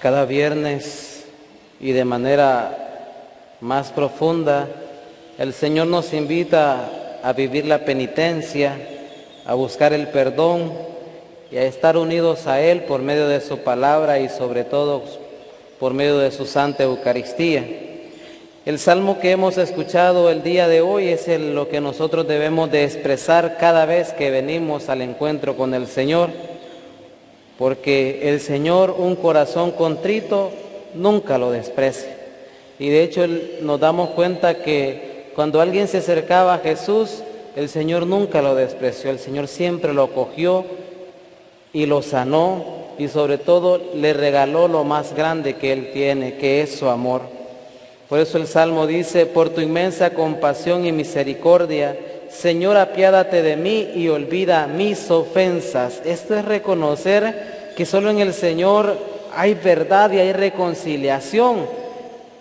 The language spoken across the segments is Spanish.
Cada viernes y de manera más profunda, el Señor nos invita a vivir la penitencia, a buscar el perdón y a estar unidos a Él por medio de su palabra y sobre todo por medio de su Santa Eucaristía. El salmo que hemos escuchado el día de hoy es lo que nosotros debemos de expresar cada vez que venimos al encuentro con el Señor, porque el Señor un corazón contrito nunca lo desprecia. Y de hecho nos damos cuenta que cuando alguien se acercaba a Jesús, el Señor nunca lo despreció, el Señor siempre lo acogió y lo sanó y sobre todo le regaló lo más grande que Él tiene, que es su amor. Por eso el Salmo dice: por tu inmensa compasión y misericordia, Señor, apiádate de mí y olvida mis ofensas. Esto es reconocer que solo en el Señor hay verdad y hay reconciliación.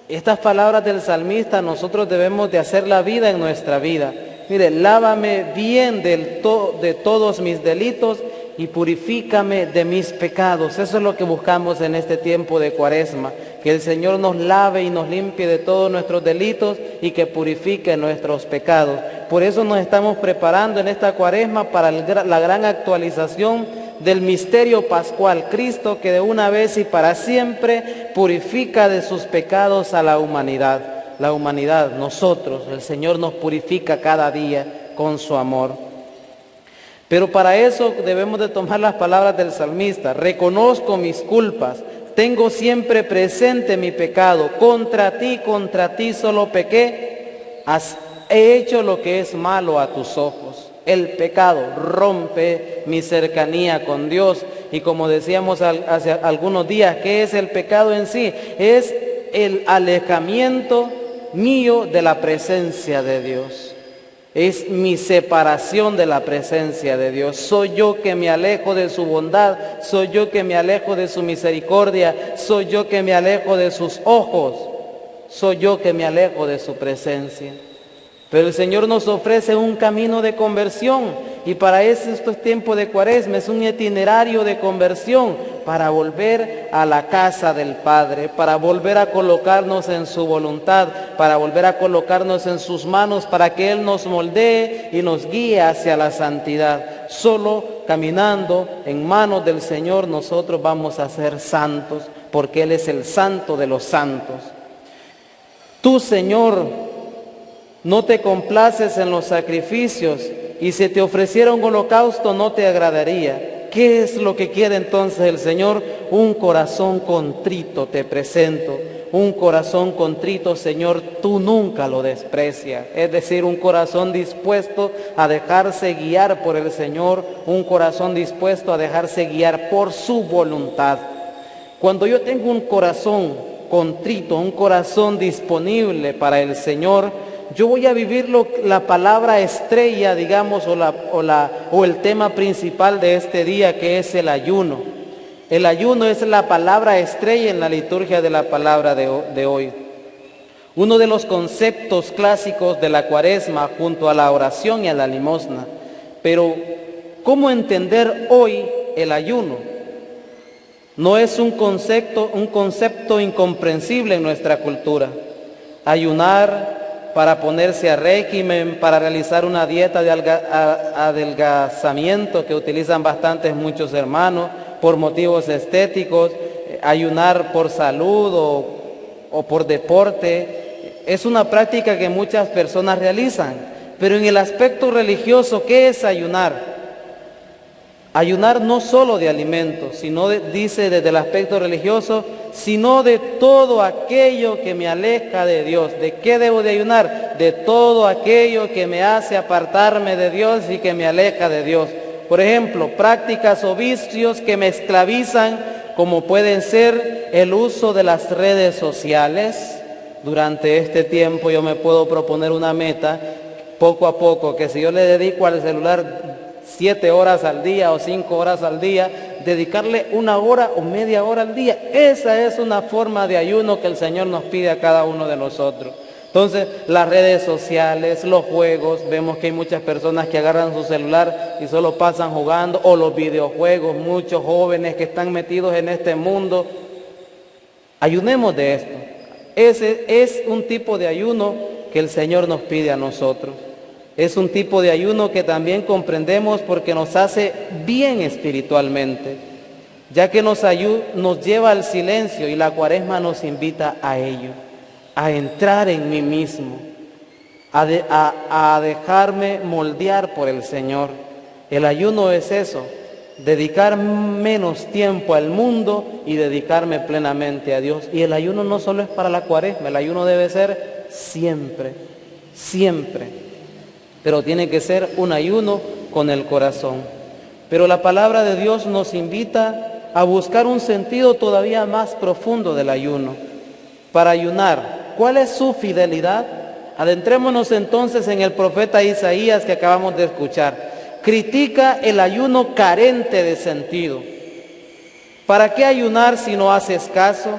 Estas palabras del salmista nosotros debemos de hacer la vida en nuestra vida. Mire, lávame bien de todos mis delitos y purifícame de mis pecados. Eso es lo que buscamos en este tiempo de Cuaresma, que el Señor nos lave y nos limpie de todos nuestros delitos y que purifique nuestros pecados. Por eso nos estamos preparando en esta Cuaresma para la gran actualización del misterio pascual, Cristo que de una vez y para siempre purifica de sus pecados a la humanidad. La humanidad, nosotros, el Señor nos purifica cada día con su amor. Pero para eso debemos de tomar las palabras del salmista: reconozco mis culpas, tengo siempre presente mi pecado, contra ti solo pequé, he hecho lo que es malo a tus ojos. El pecado rompe mi cercanía con Dios y como decíamos hace algunos días, ¿qué es el pecado en sí? Es el alejamiento mío de la presencia de Dios. Es mi separación de la presencia de Dios. Soy yo que me alejo de su bondad, soy yo que me alejo de su misericordia, soy yo que me alejo de sus ojos, soy yo que me alejo de su presencia. Pero el Señor nos ofrece un camino de conversión y para eso esto es tiempo de Cuaresma, es un itinerario de conversión para volver a la casa del Padre, para volver a colocarnos en su voluntad, para volver a colocarnos en sus manos, para que Él nos moldee y nos guíe hacia la santidad. Solo caminando en manos del Señor nosotros vamos a ser santos, porque Él es el santo de los santos. Tú, Señor, no te complaces en los sacrificios y si te ofreciera un holocausto no te agradaría. ¿Qué es lo que quiere entonces el Señor? Un corazón contrito te presento. Un corazón contrito, Señor, tú nunca lo desprecias. Es decir, un corazón dispuesto a dejarse guiar por el Señor, un corazón dispuesto a dejarse guiar por su voluntad. Cuando yo tengo un corazón contrito, un corazón disponible para el Señor, yo voy a vivir la palabra estrella, digamos, o el tema principal de este día, que es el ayuno. El ayuno es la palabra estrella en la liturgia de la palabra de hoy. Uno de los conceptos clásicos de la Cuaresma junto a la oración y a la limosna. Pero, ¿cómo entender hoy el ayuno? No es un concepto incomprensible en nuestra cultura. Ayunar para ponerse a régimen, para realizar una dieta de adelgazamiento que utilizan muchos hermanos por motivos estéticos, ayunar por salud o por deporte, es una práctica que muchas personas realizan. Pero en el aspecto religioso, ¿qué es ayunar? Ayunar no solo de alimentos, sino dice desde el aspecto religioso, sino de todo aquello que me aleja de Dios. ¿De qué debo de ayunar? De todo aquello que me hace apartarme de Dios y que me aleja de Dios. Por ejemplo, prácticas o vicios que me esclavizan, como pueden ser el uso de las redes sociales. Durante este tiempo yo me puedo proponer una meta, poco a poco, que si yo le dedico al celular 7 horas al día o 5 horas al día, dedicarle 1 hora o media hora al día. Esa es una forma de ayuno que el Señor nos pide a cada uno de nosotros. Entonces, las redes sociales, los juegos, vemos que hay muchas personas que agarran su celular y solo pasan jugando, o los videojuegos, muchos jóvenes que están metidos en este mundo Ayunemos de esto. Ese es un tipo de ayuno que el Señor nos pide a nosotros. Es un tipo de ayuno que también comprendemos porque nos hace bien espiritualmente, ya que nos lleva al silencio, y la Cuaresma nos invita a ello, a entrar en mí mismo, a dejarme moldear por el Señor. El ayuno es eso, dedicar menos tiempo al mundo y dedicarme plenamente a Dios. Y el ayuno no solo es para la Cuaresma, el ayuno debe ser siempre, siempre. Pero tiene que ser un ayuno con el corazón. Pero la palabra de Dios nos invita a buscar un sentido todavía más profundo del ayuno. Para ayunar, ¿cuál es su fidelidad? Adentrémonos entonces en el profeta Isaías que acabamos de escuchar. Critica el ayuno carente de sentido. ¿Para qué ayunar si no haces caso?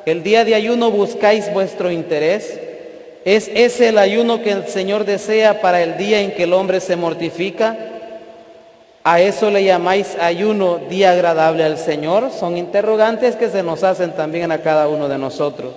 El día de ayuno buscáis vuestro interés. ¿Es ese el ayuno que el Señor desea para el día en que el hombre se mortifica? ¿A eso le llamáis ayuno, día agradable al Señor? Son interrogantes que se nos hacen también a cada uno de nosotros.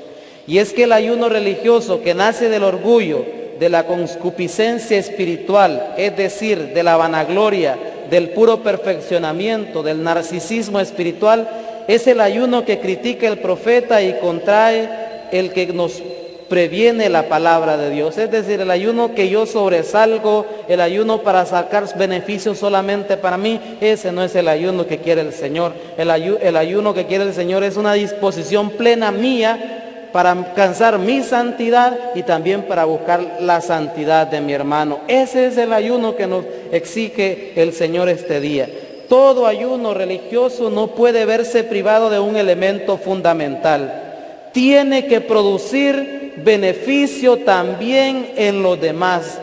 Y es que el ayuno religioso que nace del orgullo, de la concupiscencia espiritual, es decir, de la vanagloria, del puro perfeccionamiento, del narcisismo espiritual, es el ayuno que critica el profeta y contrae el que nos previene la palabra de Dios. Es decir, el ayuno que yo sobresalgo, el ayuno para sacar beneficios solamente para mí, ese no es el ayuno que quiere el Señor. El ayuno que quiere el Señor es una disposición plena mía para alcanzar mi santidad y también para buscar la santidad de mi hermano. Ese es el ayuno que nos exige el Señor este día. Todo ayuno religioso no puede verse privado de un elemento fundamental. Tiene que producir beneficio también en los demás.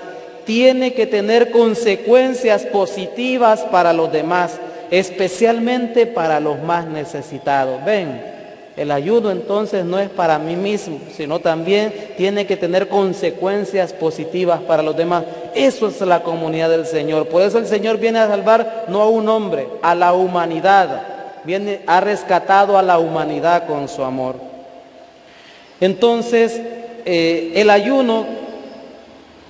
Tiene que tener consecuencias positivas para los demás, especialmente para los más necesitados. Ven, el ayuno entonces no es para mí mismo, sino también tiene que tener consecuencias positivas para los demás. Eso es la comunidad del Señor. Por eso el Señor viene a salvar no a un hombre, a la humanidad. Ha rescatado a la humanidad con su amor. Entonces, el ayuno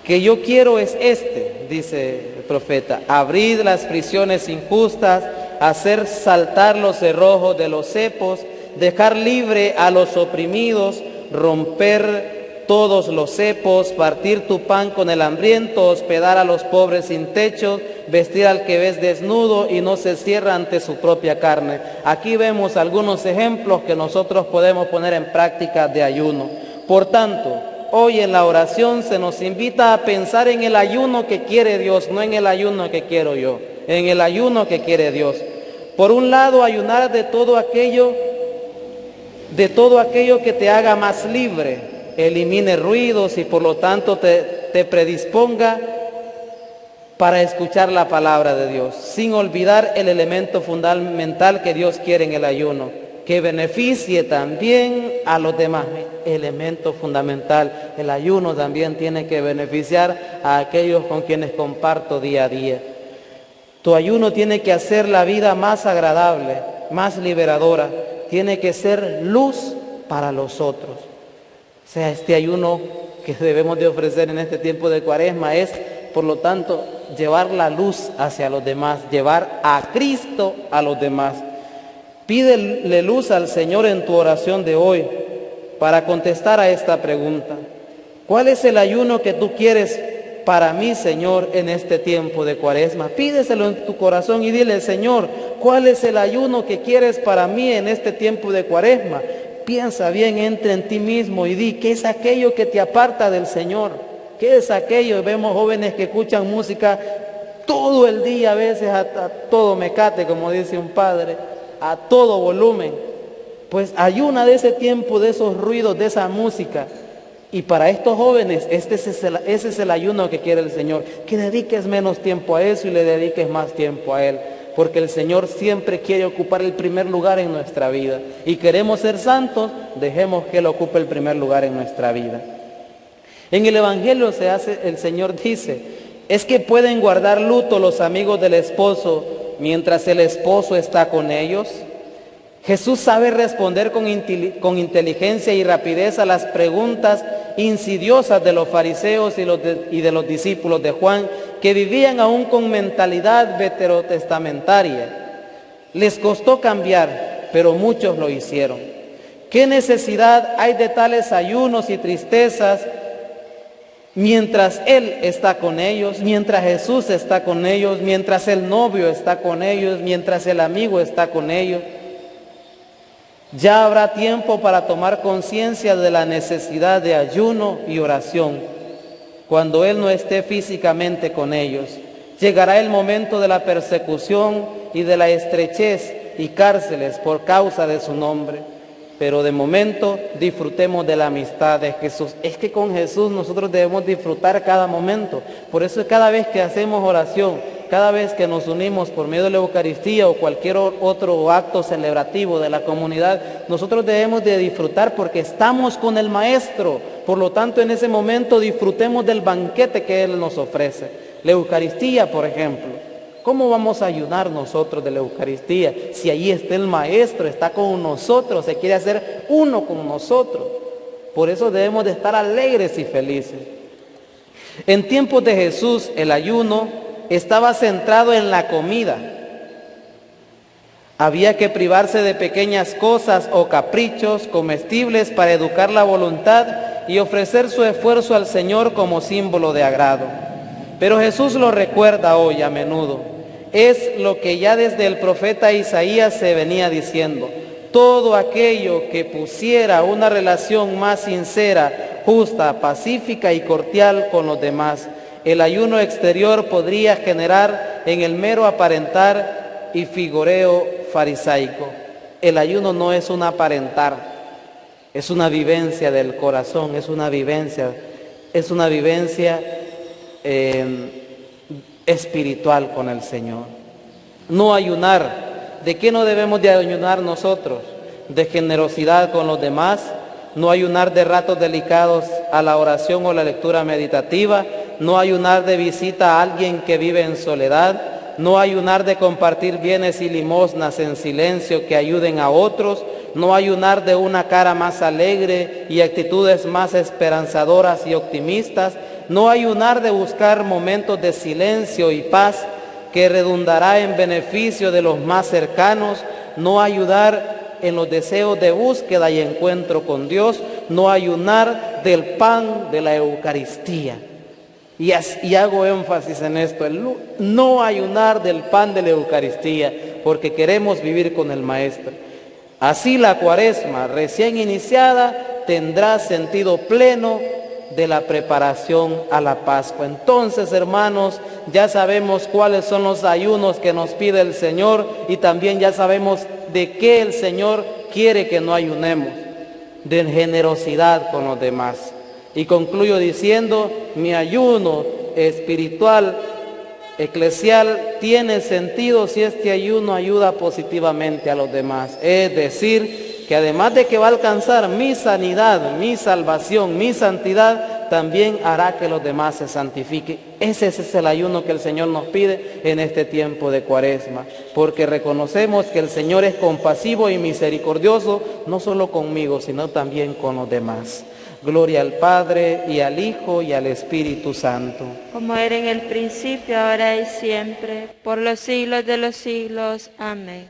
que yo quiero es este, dice el profeta: abrir las prisiones injustas, hacer saltar los cerrojos de los cepos, dejar libre a los oprimidos, romper todos los cepos, partir tu pan con el hambriento, hospedar a los pobres sin techo, vestir al que ves desnudo y no se cierra ante su propia carne. Aquí vemos algunos ejemplos que nosotros podemos poner en práctica de ayuno. Por tanto, hoy en la oración se nos invita a pensar en el ayuno que quiere Dios, no en el ayuno que quiero yo, en el ayuno que quiere Dios. Por un lado, ayunar de todo aquello que te haga más libre, elimine ruidos y por lo tanto te predisponga para escuchar la palabra de Dios, sin olvidar el elemento fundamental que Dios quiere en el ayuno, que beneficie también a los demás. Elemento fundamental, el ayuno también tiene que beneficiar a aquellos con quienes comparto día a día. Tu ayuno tiene que hacer la vida más agradable, más liberadora, tiene que ser luz para los otros. O sea, este ayuno que debemos de ofrecer en este tiempo de Cuaresma es, por lo tanto, llevar la luz hacia los demás, llevar a Cristo a los demás. Pídele luz al Señor en tu oración de hoy para contestar a esta pregunta: ¿cuál es el ayuno que tú quieres para mí, Señor, en este tiempo de Cuaresma? Pídeselo en tu corazón y dile: Señor, ¿cuál es el ayuno que quieres para mí en este tiempo de Cuaresma? Piensa bien, entra en ti mismo y di: ¿qué es aquello que te aparta del Señor? ¿Qué es aquello? Vemos jóvenes que escuchan música todo el día, a veces a todo mecate, como dice un padre, a todo volumen. Pues ayuna de ese tiempo, de esos ruidos, de esa música. Y para estos jóvenes, ese es el ayuno que quiere el Señor, que dediques menos tiempo a eso y le dediques más tiempo a Él, porque el Señor siempre quiere ocupar el primer lugar en nuestra vida, y queremos ser santos, dejemos que Él ocupe el primer lugar en nuestra vida. En el Evangelio el Señor dice: es que pueden guardar luto los amigos del esposo mientras el esposo está con ellos. Jesús sabe responder con inteligencia y rapidez a las preguntas insidiosas de los fariseos y de los discípulos de Juan, que vivían aún con mentalidad veterotestamentaria. Les costó cambiar, pero muchos lo hicieron. ¿Qué necesidad hay de tales ayunos y tristezas mientras Él está con ellos, mientras Jesús está con ellos, mientras el novio está con ellos, mientras el amigo está con ellos? Ya habrá tiempo para tomar conciencia de la necesidad de ayuno y oración cuando Él no esté físicamente con ellos. Llegará el momento de la persecución y de la estrechez y cárceles por causa de su nombre. Pero de momento disfrutemos de la amistad de Jesús. Es que con Jesús nosotros debemos disfrutar cada momento. Por eso cada vez que hacemos oración, cada vez que nos unimos por medio de la Eucaristía o cualquier otro acto celebrativo de la comunidad, nosotros debemos de disfrutar porque estamos con el Maestro. Por lo tanto, en ese momento disfrutemos del banquete que Él nos ofrece. La Eucaristía, por ejemplo. ¿Cómo vamos a ayunar nosotros de la Eucaristía si allí está el Maestro, está con nosotros, se quiere hacer uno con nosotros? Por eso debemos de estar alegres y felices. En tiempos de Jesús, el ayuno estaba centrado en la comida. Había que privarse de pequeñas cosas o caprichos comestibles para educar la voluntad y ofrecer su esfuerzo al Señor como símbolo de agrado. Pero Jesús lo recuerda hoy a menudo. Es lo que ya desde el profeta Isaías se venía diciendo. Todo aquello que pusiera una relación más sincera, justa, pacífica y cordial con los demás. El ayuno exterior podría generar en el mero aparentar y figureo farisaico. El ayuno no es un aparentar, es una vivencia del corazón, es una vivencia espiritual con el Señor. No ayunar. ¿De qué no debemos de ayunar nosotros? De generosidad con los demás, no ayunar de ratos delicados a la oración o la lectura meditativa, no ayunar de visita a alguien que vive en soledad, no ayunar de compartir bienes y limosnas en silencio que ayuden a otros, no ayunar de una cara más alegre y actitudes más esperanzadoras y optimistas, no ayunar de buscar momentos de silencio y paz que redundará en beneficio de los más cercanos, no ayudar en los deseos de búsqueda y encuentro con Dios, no ayunar del pan de la Eucaristía. Y hago énfasis en esto, no ayunar del pan de la Eucaristía, porque queremos vivir con el Maestro. Así la Cuaresma recién iniciada tendrá sentido pleno de la preparación a la Pascua. Entonces, hermanos, ya sabemos cuáles son los ayunos que nos pide el Señor y también ya sabemos de qué el Señor quiere que no ayunemos, de generosidad con los demás. Y concluyo diciendo, mi ayuno espiritual, eclesial, tiene sentido si este ayuno ayuda positivamente a los demás. Es decir, que además de que va a alcanzar mi sanidad, mi salvación, mi santidad, también hará que los demás se santifiquen. Ese es el ayuno que el Señor nos pide en este tiempo de Cuaresma, porque reconocemos que el Señor es compasivo y misericordioso, no solo conmigo, sino también con los demás. Gloria al Padre, y al Hijo, y al Espíritu Santo. Como era en el principio, ahora y siempre, por los siglos de los siglos. Amén.